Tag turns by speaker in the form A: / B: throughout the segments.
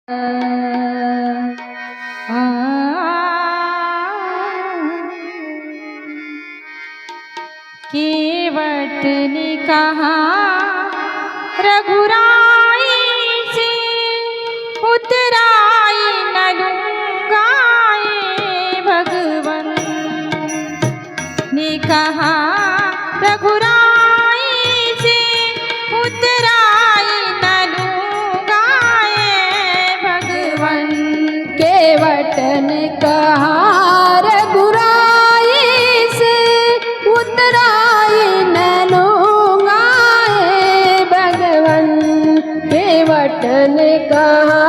A: केवट ने कहा रघुराई से उतराई न लूंगाए भगवन ने कहा रघुराई से उतराई न लूंगाए भगवन।
B: केवट ने कहा रघुराई से उतराई न लूंगाए भगवन। केवट ने कहा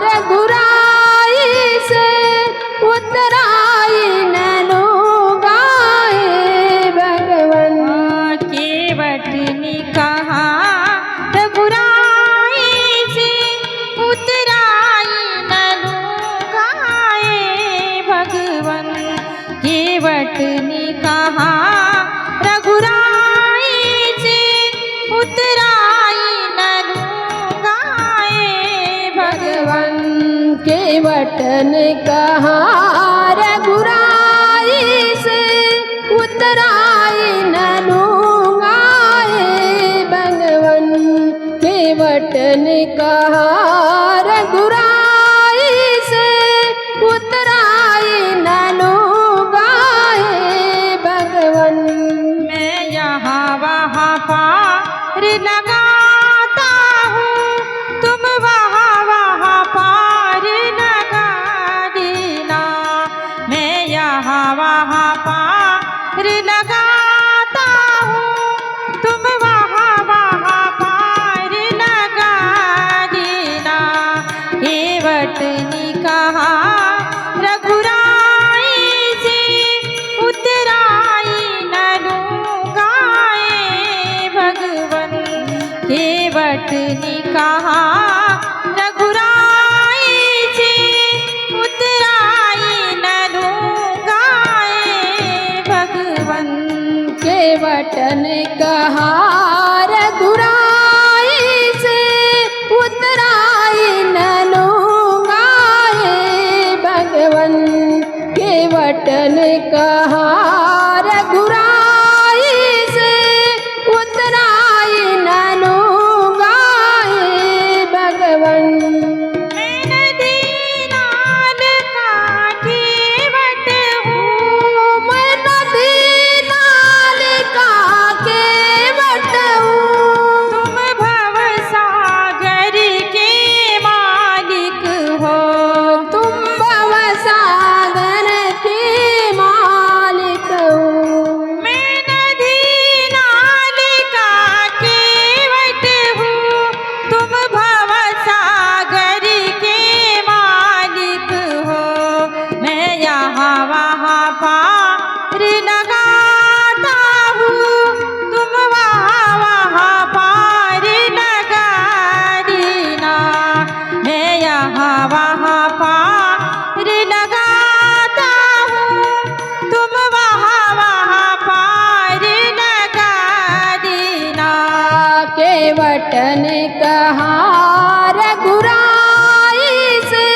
B: रघुराई से उतराई न लूंगाए भगवन।
A: केवट ने कहा रघुराई से उतराई न लूंगाए भगवन। केवट ने कहा रघुराई से उतराई न लूंगाए भगवन।
B: केवट ने कहा रघुराई से उतराई न लूंगाए भगवन। केवट ने कहा रघुराई से उतराई न लूंगाए भगवन।
A: मैं यहाँ वहाँ पार लगाता हूँ, तुम वहाँ वहाँ पार लगा देना। मैं यहाँ वहाँ पार लगाता हूँ, तुम वहाँ वहाँ पार लगा देना। केवट ने कहा रघुराई से उतराई न लूंगाए भगवन। केवट ने कहा रघुराई से उतराई न लूंगाए भगवन।
B: केवट ने कहा रघुराई से उतराई न लूंगाए भगवन। केवट ने कहा रघुराई से उतराई न लूंगाए भगवन।
A: मैं नदी नाल का केवट हूँ,
B: मैं नदी नाल का केवट हूँ।
A: तुम भव सागर के मालिक हो।
B: तुम भव सागर के मालिक हो।
A: मैं नदी नाल का केवट हूँ, तुम भव सागर के मालिक हो। मैं यहाँ वहाँ पार लगाता हूँ, तुम वहाँ वहाँ पार लगा देना। मैं यहाँ वहाँ पार लगाता हूँ, तुम वहाँ वहाँ पार लगा देना।
B: केवट ने कहा रघुराई से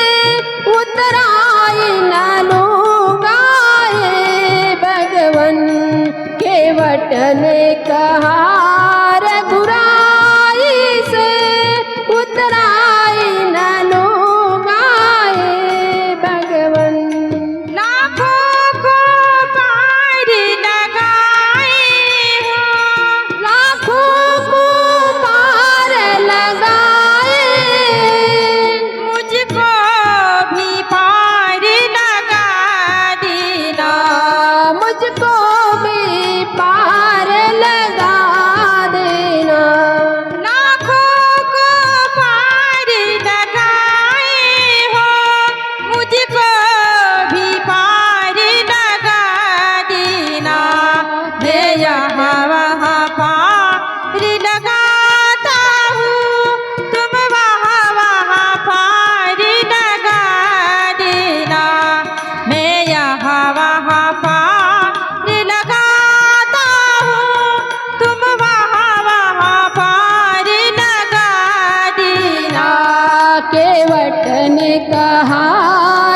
B: उतराई न लूंगाए भगवन। केवट ने कहा रघुराई से उतराई न लूंगाए केवट ने कहा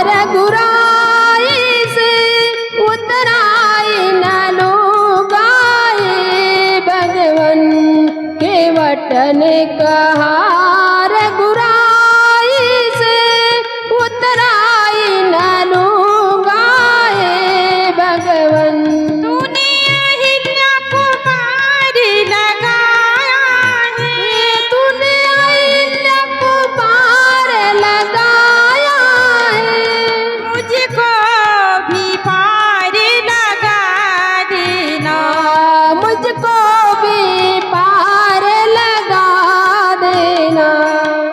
B: रघुराई से उतराई न लूगाए भगवन केवट ने कहा रघुराई से उतराई न लूगाए भगवन
A: तूने अहिल्या को पार लगाया है
B: तूने अहिल्या को पार लगाया है
A: मुझको भी पार लगा देना
B: मुझको भी पार लगा देना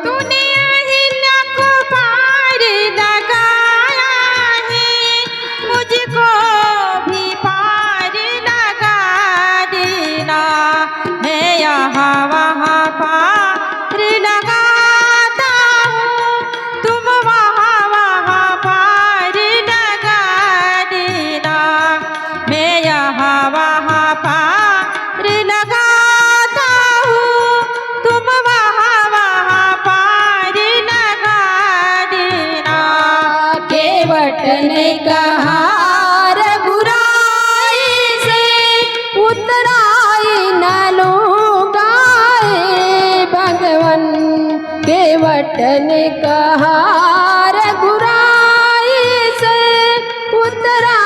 A: तूने अहिल्या को पार लगाया है मुझको भी पार लगा देना मैं यहाँ वहाँ पार लगाता हूँ तुम वहाँ वहाँ पार लगा देना मैं यहाँ वहाँ पार लगाता हूँ तुम वहाँ वहाँ पार लगा देना
B: केवट ने कहा रघुराई से उतराई न लूगाए भगवन केवट ने कहा रघुराई से उतरा